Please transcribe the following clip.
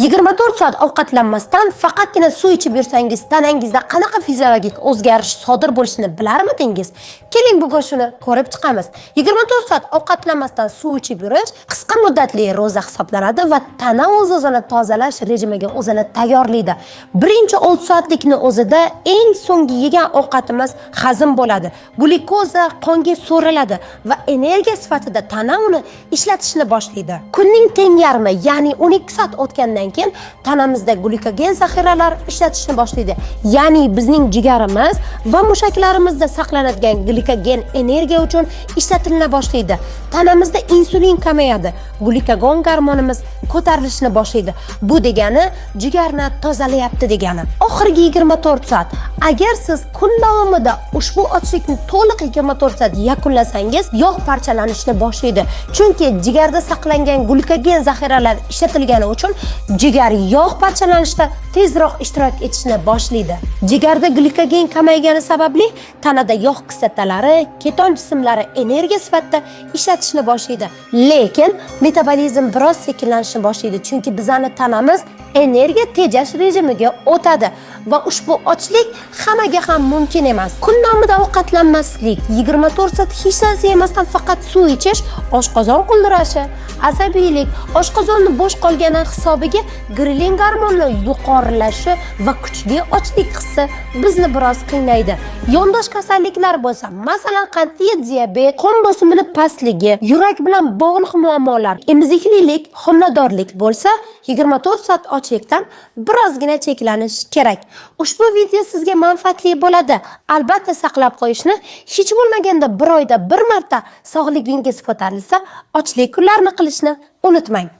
24 soat ovqatlanmasdan faqatgina suv ichib yursangiz, tanangizda qanaqa fiziologik o'zgarish sodir bo'lishini bilarmidingiz? Keling, bugun shuni ko'rib chiqamiz. 24 soat ovqatlanmasdan suv ichib yurish qisqa muddatli ro'za hisoblanadi va tana o'z-o'zini tozalash rejimiga o'zini tayyorlaydi. Birinchi 6 soatlikni o'zida eng so'nggi yegan ovqatimiz hazm bo'ladi. Glyukoza qonga so'riladi va energiya sifatida tana uni ishlatishni boshlaydi. Kunning teng yarmi, ya'ni 12 soat o'tgandan keyin tanamizda glyukogen zaxiralari ishlatishni boshlaydi. Ya'ni bizning jigarimiz va mushaklarimizda saqlanadigan glyukogen energiya uchun ishlatilishni boshlaydi. Tanamizda insulin kamayadi. Glyukogen gormonimiz ko'tarilishni boshlaydi. Bu degani jigarni tozalayapti degani. Oxirgi 24 soat. Agar siz kun davomida ushbu ochlikni to'liq 24 soat yakunlasangiz, yog' parchalanishni boshlaydi. Chunki jigarda saqlangan glyukogen zaxiralari ishlatilgani uchun jigar yog' parchalanishda tezroq ishtirok etishni boshlaydi. Jigarda glyukogen kamaygani sababli tanada yog' kislotalari, keton jismlari energiya sifatida ishlatishni boshlaydi. Lekin metabolizm biroz sekinlanishni boshlaydi, chunki bizning tanamiz energiya tejash rejimiga o'tadi va ushbu ochlik hammaga ham mumkin emas. Kun davomida ovqatlanmaslik, 24 soat hech narsa yemasdan faqat suv ichish, oshqozon quldirashi, asabiylik, oshqozonni bo'sh qolgani hisobiga grelin gormoni yuqorilashi va kuchli ochlik hissi bizni biroz qiynaydi. Yondosh kasalliklar bo'lsa, masalan, qandli diabet, qon bosimini pastligi, yurak bilan bog'liq muammolar, emiziklilik, homiladorlik bo'lsa, 24 soat ochlikdan birozgina cheklanish kerak. Ushbu video sizga manfaatli bo'ladi. Albatta saqlab qo'yishni, hech bo'lmaganda bir oyda bir marta sog'ligingiz ko'tarilsa, ochlik kunlarini qilishni unutmang.